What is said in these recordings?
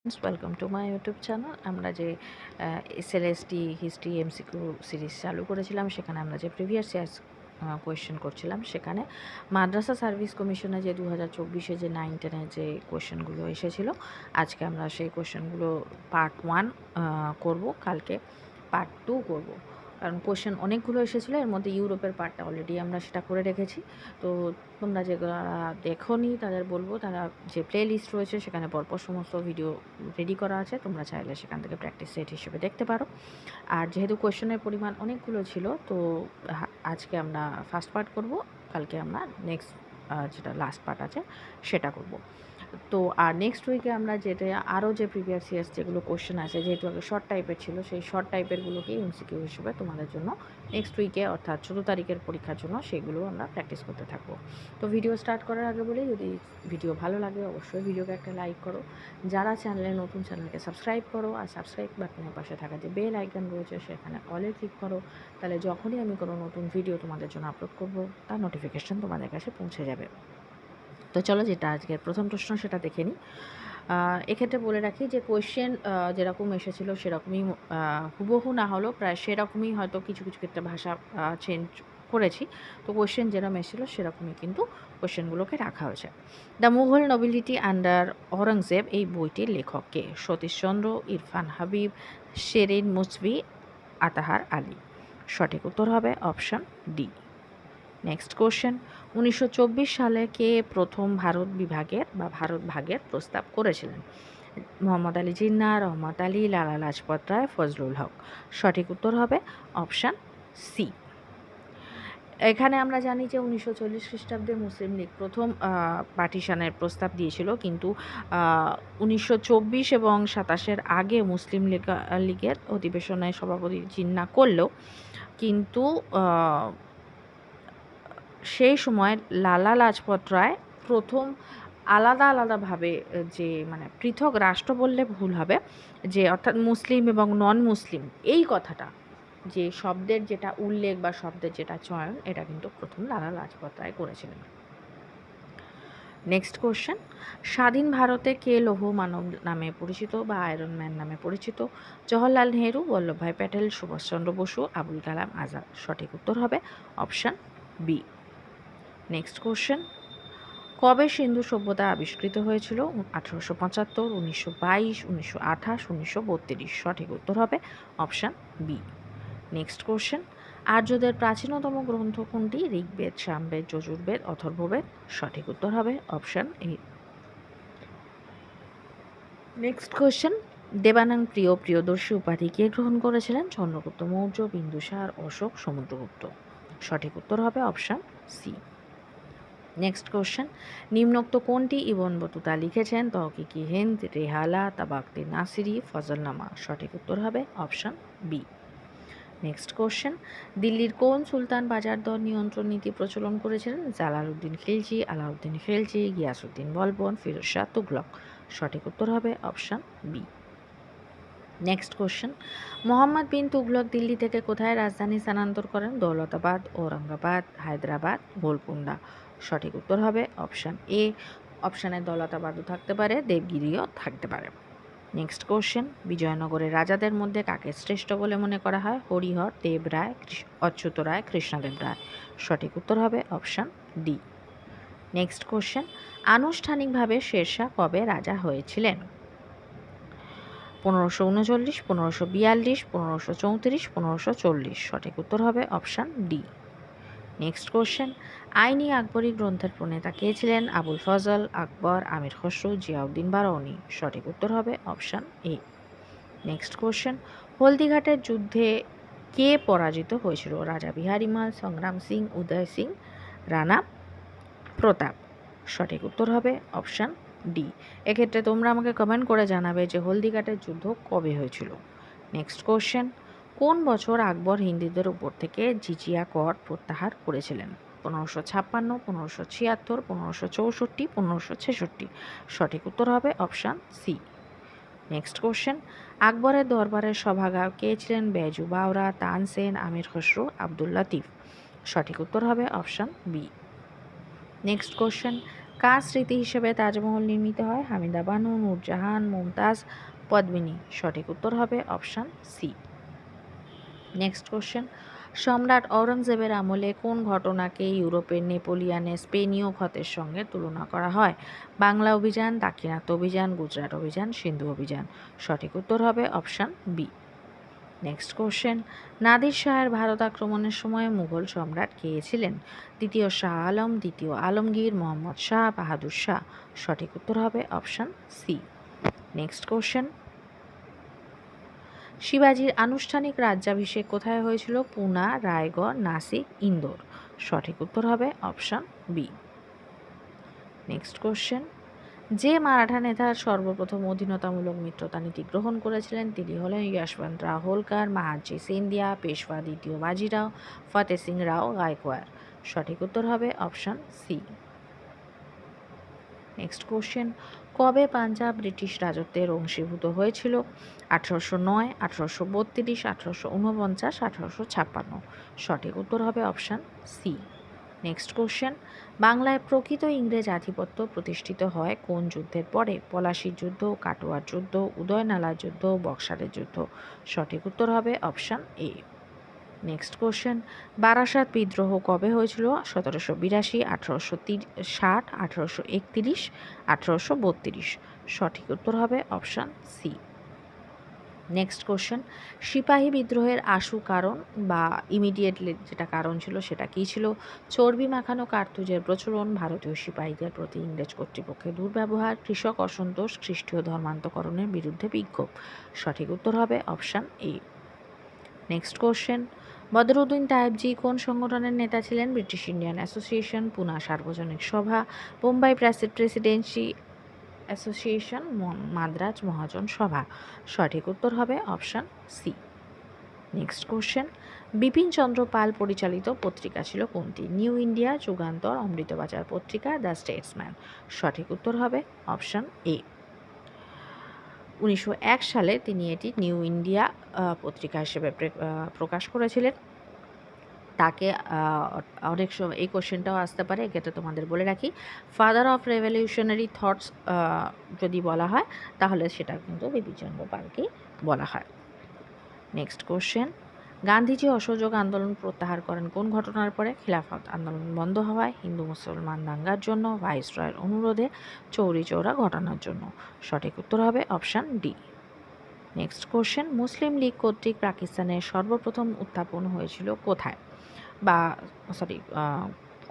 Welcome to my YouTube channel. আমরা যে SLST history MCQ series চালু করেছিলাম, সেখানে আমরা যে প্রিভিয়াস ইয়ার্স কোয়েশ্চেন করছিলাম, সেখানে মাদ্রাসা সার্ভিস কমিশনে যে 2024-এ যে 9-10-এর যে কোয়েশ্চেনগুলো এসেছিলো, আজকে আমরা সেই কোয়েশ্চেনগুলো পার্ট 1 করব, কালকে পার্ট 2 করব। কারণ কোয়েশ্চেন অনেকগুলো এসেছিলো, এর মধ্যে ইউরোপের পার্টটা অলরেডি আমরা সেটা করে রেখেছি। তো তোমরা যারা দেখোনি তাদের বলবো, তারা যে প্লে লিস্ট রয়েছে সেখানে পরপর সমস্ত ভিডিও রেডি করা আছে, তোমরা চাইলে সেখান থেকে প্র্যাকটিস সেট হিসেবে দেখতে পারো। আর যেহেতু কোয়েশ্চেনের পরিমাণ অনেকগুলো ছিল, তো আজকে আমরা ফার্স্ট পার্ট করব, কালকে আমরা নেক্সট যেটা লাস্ট পার্ট আছে সেটা করব। তো আর নেক্সট উইকে আমরা যেটা আরও যে প্রিভিয়াস ইয়ার্স যেগুলো কোয়েশ্চেন আছে, যেহেতু আগে শর্ট টাইপের ছিল, সেই শর্ট টাইপেরগুলোকেই এমসিকিউ হিসেবে তোমাদের জন্য নেক্সট উইকে অর্থাৎ 14 তারিখের পরীক্ষার জন্য সেগুলো আমরা প্র্যাকটিস করতে থাকবো। তো ভিডিও স্টার্ট করার আগে বলি, যদি ভিডিও ভালো লাগে অবশ্যই ভিডিওকে একটা লাইক করো। যারা চ্যানেলে নতুন, চ্যানেলকে সাবস্ক্রাইব করো, আর সাবস্ক্রাইব বাটনের পাশে থাকা যে বেল আইকন রয়েছে সেখানে অলে ক্লিক করো। তাহলে যখনই আমি কোনো নতুন ভিডিও তোমাদের জন্য আপলোড করব, তার নোটিফিকেশান তোমাদের কাছে পৌঁছে যাবে। তো চলো, যেটা আজকের প্রথম প্রশ্ন সেটা দেখে নিই। এক্ষেত্রে বলে রাখি যে কোয়েশ্চেন যেরকম এসেছিলো সেরকমই, হুবহু না হলেও প্রায় সেরকমই, হয়তো কিছু কিছু ক্ষেত্রে ভাষা চেঞ্জ করেছি। তো কোয়েশ্চেন যেরকম এসেছিলো সেরকমই কিন্তু কোয়েশ্চেনগুলোকে রাখা হয়েছে। The Mughal nobility under Aurangzeb এই বইটির লেখক কে? সতীশচন্দ্র, ইরফান হাবিব, শেরিন মুসবি, আতাহার আলী। সঠিক উত্তর হবে অপশান ডি। নেক্সট কোশ্চেন, 1924 সালে কে প্রথম ভারত বিভাগের বা ভারত ভাগের প্রস্তাব করেছিলেন? মোহাম্মদ আলী জিন্নাহ, রহমত আলী, লালা লাজপত রায়, ফজলুল হক। সঠিক উত্তর হবে অপশান সি। এখানে আমরা জানি যে 1940 খ্রিস্টাব্দে মুসলিম লীগ প্রথম পার্টিশনের প্রস্তাব দিয়েছিল, কিন্তু 1924 এবং 27-এর আগে মুসলিম লীগের অধিবেশনে সভাপতি জিন্নাহ করলেও, কিন্তু সেই সময় লালা লাজপত রায় প্রথম আলাদা আলাদাভাবে, যে মানে পৃথক রাষ্ট্র বললে ভুল হবে, যে অর্থাৎ মুসলিম এবং নন মুসলিম এই কথাটা, যে শব্দের যেটা উল্লেখ বা শব্দের যেটা চয়ন, এটা কিন্তু প্রথম লালা লাজপত রায় করেছিলেন। নেক্সট কোশ্চেন, স্বাধীন ভারতে কে লৌহ মানব নামে পরিচিত বা আয়রন ম্যান নামে পরিচিত? জওহরলাল নেহেরু, বল্লভভাই প্যাটেল, সুভাষচন্দ্র বসু, আবুল কালাম আজাদ। সঠিক উত্তর হবে অপশান বি। নেক্সট কোশ্চেন, কবে সিন্ধু সভ্যতা আবিষ্কৃত হয়েছিল? 1875, 1922, 1928, 1932। সঠিক উত্তর হবে অপশান বি। নেক্সট কোশ্চেন, আর্যদের প্রাচীনতম গ্রন্থ কোনটি? ঋগ্বেদ, সামবেদ, যজুর্বেদ, অথর্ববেদ। সঠিক উত্তর হবে অপশান এ। নেক্সট কোশ্চেন, দেবানাং প্রিয় প্রিয়দর্শী উপাধি কে গ্রহণ করেছিলেন? চন্দ্রগুপ্ত মৌর্য, বিন্দুসার, অশোক, সমুদ্রগুপ্ত। সঠিক উত্তর হবে অপশান সি। নেক্সট কোশ্চেন, নিম্নোক্ত কোনটি ইবন বতুতা লিখেছেন? তহকিকি হিন্দ, রেহালা, তাবাক্তে নাসিরি, ফজলনামা। সঠিক উত্তর হবে অপশান বি। নেক্সট কোশ্চেন, দিল্লির কোন সুলতান বাজার দর নিয়ন্ত্রণ নীতি প্রচলন করেছিলেন? জালালউদ্দিন খিলজি, আলাউদ্দিন খিলজি, গিয়াসউদ্দিন বলবন, ফিরোজ শাহ তুগলক। সঠিক উত্তর হবে option B. Next question, Muhammad bin Tughlaq Delhi থেকে কোথায় রাজধানী স্থানান্তর করেন? দৌলতাবাদ, ঔরঙ্গাবাদ, হায়দ্রাবাদ, গোলকুন্ডা। সঠিক উত্তর হবে অপশান এ। অপশানে দৌলতাবাদও থাকতে পারে, দেবগিরিও থাকতে পারে। নেক্সট কোশ্চেন, বিজয়নগরের রাজাদের মধ্যে কাকে শ্রেষ্ঠ বলে মনে করা হয়? হরিহর, দেব রায়, অচ্যুত রায়, কৃষ্ণদেব রায়। সঠিক উত্তর হবে অপশান ডি। নেক্সট কোশ্চেন, আনুষ্ঠানিকভাবে শেরশাহ কবে রাজা হয়েছিলেন? 1539, 1542, 1534, 1540। সঠিক উত্তর হবে অপশান ডি। নেক্সট কোশ্চেন, আইনি আকবরী গ্রন্থের প্রণেতা কে ছিলেন? আবুল ফজল, আকবর, আমির খসরু, জিয়াউদ্দিন বারাউনি। সঠিক উত্তর হবে অপশান এ। নেক্সট কোশ্চেন, হলদিঘাটের যুদ্ধে কে পরাজিত হয়েছিল? রাজা বিহারীমাল, সংগ্রাম সিং, উদয় সিং, রানা প্রতাপ। সঠিক উত্তর হবে অপশান ডি। এক্ষেত্রে তোমরা আমাকে কমেন্ট করে জানাবে যে হলদিঘাটের যুদ্ধ কবে হয়েছিল। নেক্সট কোশ্চেন, কোন বছর আকবর হিন্দুদের উপর থেকে জিজিয়া কর প্রত্যাহার করেছিলেন? 1556, 1576, 1564, 1566। সঠিক উত্তর হবে অপশান সি। নেক্সট কোশ্চেন, আকবরের দরবারের সভাগার কে ছিলেন? বেজু বাওরা, তানসেন, আমির খসরু, আব্দুল লতিফ। সঠিক উত্তর হবে অপশান বি। নেক্সট কোশ্চেন, কার স্মৃতি হিসেবে তাজমহল নির্মিত হয়? হামিদা বানু, নূরজাহান, মুমতাজ, পদ্মিনী। সঠিক উত্তর হবে অপশান সি। নেক্সট কোশ্চেন, সম্রাট ঔরঙ্গজেবের আমলে কোন ঘটনাকে ইউরোপের নেপোলিয়ানের স্পেনীয় ক্ষতের সঙ্গে তুলনা করা হয়? বাংলা অভিযান, দাক্ষিণাত্য অভিযান, গুজরাট অভিযান, সিন্ধু অভিযান। সঠিক উত্তর হবে option B. Next question, Nadir শাহের ভারত আক্রমণের সময় মুঘল সম্রাট কে ছিলেন? দ্বিতীয় শাহ আলম, দ্বিতীয় আলমগীর, মোহাম্মদ শাহ, বাহাদুর শাহ। সঠিক উত্তর হবে অপশান সি। নেক্সট কোশ্চেন, শিবাজির আনুষ্ঠানিক রাজ্যাভিষেক কোথায় হয়েছিল? পুনা, রায়গড়, নাসিক, ইন্দোর। সঠিক উত্তর হবে অপশান বি। নেক্সট কোশ্চেন, যে মারাঠা নেতা সর্বপ্রথম অধীনতামূলক মিত্রতা নীতি গ্রহণ করেছিলেন তিনি হলেন যশবন্তরাও হোলকার, মাহাজি সিন্ধিয়া, পেশওয়া দ্বিতীয় বাজিরাও, ফতে সিং রাও গায়কোয়াড়। সঠিক উত্তর হবে অপশান সি। নেক্সট কোশ্চেন, কবে পাঞ্জাব ব্রিটিশ রাজত্বের অংশীভূত হয়েছিল? 1809, 1832, 1849, 1856। সঠিক উত্তর হবে অপশান সি। নেক্সট কোশ্চেন, বাংলায় প্রকৃত ইংরেজ আধিপত্য প্রতিষ্ঠিত হয় কোন যুদ্ধের পরে? পলাশির যুদ্ধ, কাটোয়ার যুদ্ধ, উদয়নালার যুদ্ধ, বক্সারের যুদ্ধ। সঠিক উত্তর হবে option A. Next question, Barasat বিদ্রোহ কবে হয়েছিল? 1782, 1860, 1831, 1832। সঠিক উত্তর হবে অপশান সি। নেক্সট কোশ্চেন, সিপাহী বিদ্রোহের আশু কারণ বা ইমিডিয়েটলি যেটা কারণ ছিল সেটা কী ছিল? চর্বি মাখানো কার্তুজের প্রচলন, ভারতীয় সিপাহীদের প্রতি ইংরেজ কর্তৃপক্ষের দুর্ব্যবহার, কৃষক অসন্তোষ, খ্রিস্টীয় ধর্মান্তকরণের বিরুদ্ধে বিক্ষোভ। সঠিক উত্তর হবে option A. Next question, Badruddin Tyabji কোন সংগঠনের নেতা ছিলেন? British Indian Association, Poona Sarvajanik Sabha, Bombay Presidency Association, Madras Mahajan Sabha. সঠিক উত্তর হবে option C. Next question, Bipin Chandra Pal পরিচালিত পত্রিকা ছিল কোনটি? নিউ ইন্ডিয়া, যুগান্তর, অমৃতবাজার পত্রিকা, দ্য স্টেটসম্যান। সঠিক উত্তর হবে অপশান এ। 1901 সালে তিনি এটি নিউ ইন্ডিয়া পত্রিকা হিসেবে প্রকাশ করেছিলেন। তাকে অনেক সময় এই কোশ্চেনটাও আসতে পারে, এক্ষেত্রে তোমাদের বলে রাখি, ফাদার অফ রেভলিউশনারি থটস যদি বলা হয় তাহলে সেটা কিন্তু বিপিনচন্দ্র পালকেই বলা হয়। নেক্সট কোশ্চেন, গান্ধীজি অসহযোগ আন্দোলন প্রত্যাহার করেন কোন ঘটনার পরে? খিলাফত আন্দোলন বন্ধ হওয়ায়, হিন্দু মুসলমান দাঙ্গার জন্য, ভাইসরয়ের অনুরোধে, চৌরি চৌরা ঘটনার জন্য। সঠিক উত্তর হবে অপশান ডি। নেক্সট কোশ্চেন, মুসলিম লীগ কর্তৃক পাকিস্তানের সর্বপ্রথম উত্থাপন হয়েছিল কোথায় বা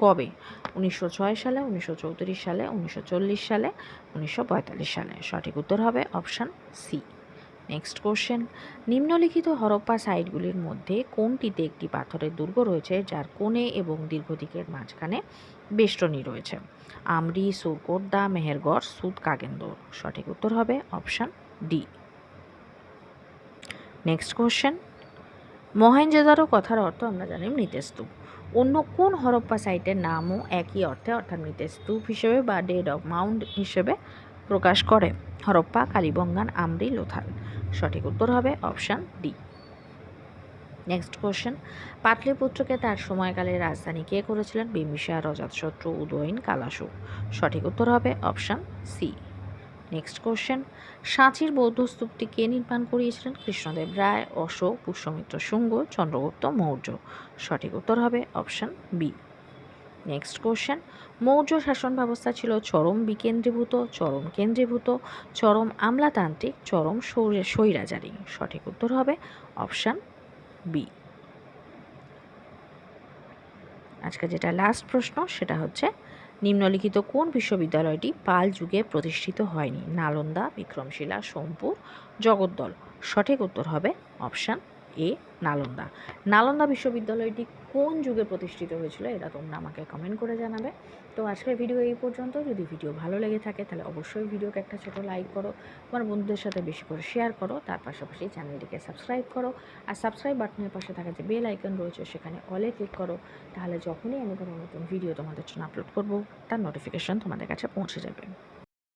কবে? 1906 সালে, 1934 সালে, 1940 সালে, 1945 সালে। সঠিক উত্তর হবে অপশান সি। নেক্সট কোশ্চেন, নিম্নলিখিত হরপ্পা সাইটগুলির মধ্যে কোনটিতে একটি পাথরের দুর্গ রয়েছে যার কোণে এবং দীর্ঘদিকের মাঝখানে বেষ্টনী রয়েছে? আমরি, সুরকোটদা, মেহেরগড়, সুদ কাগেন্দর। সঠিক উত্তর হবে option D. Next question, Mohenjo-daro কথার অর্থ আমরা জানি মৃতের স্তূপ। অন্য কোন হরপ্পা সাইটের নামও একই অর্থে অর্থাৎ মৃতের স্তূপ হিসেবে বা ডেড অফ মাউন্ড হিসেবে প্রকাশ করে? হরপ্পা, কালীবঙ্গান, আমরি, লোথাল। সঠিক উত্তর হবে অপশান ডি। নেক্সট কোশ্চেন, পাটলিপুত্রকে তার সময়কালের রাজধানী কে করেছিলেন? বিম্বিসার, অজাতশত্রু, উদয়ন, কালাশু। সঠিক উত্তর হবে অপশান সি। নেক্সট কোশ্চেন, সাঁচির বৌদ্ধ স্তূপটি কে নির্মাণ করিয়েছিলেন? কৃষ্ণদেব রায়, অশোক, পুষ্যমিত্র শুঙ্গ, চন্দ্রগুপ্ত মৌর্য। সঠিক উত্তর হবে option B. Next question, Maurya শাসন ব্যবস্থা ছিল চরম বিকেন্দ্রীভূত, চরম কেন্দ্রীভূত, চরম আমলাতান্ত্রিক, চরম স্বৈরাচারী। সঠিক উত্তর হবে অপশান বি। আজকে যেটা লাস্ট প্রশ্ন সেটা হচ্ছে, নিম্নলিখিত কোন বিশ্ববিদ্যালয়টি পাল যুগে প্রতিষ্ঠিত হয়নি? নালন্দা, বিক্রমশিলা, সোমপুর, জগদ্দল। সঠিক উত্তর হবে অপশান এ, নালন্দা। নালন্দা বিশ্ববিদ্যালয়টি কোন যুগে প্রতিষ্ঠিত হয়েছিল এটা তোমরা আমাকে কমেন্ট করে জানাবে। তো আজকের ভিডিও এই পর্যন্ত। যদি ভিডিও ভালো লেগে থাকে তাহলে অবশ্যই ভিডিওকে একটা ছোটো লাইক করো, তোমার বন্ধুদের সাথে বেশি করে শেয়ার করো, তার পাশাপাশি চ্যানেলটিকে সাবস্ক্রাইব করো, আর সাবস্ক্রাইব বাটনের পাশে থাকা যে বেল আইকন রয়েছে সেখানে অলে ক্লিক করো, তাহলে যখনই আমি কোনো নতুন ভিডিও তোমাদের জন্য আপলোড করবো তার নোটিফিকেশন তোমাদের কাছে পৌঁছে যাবে।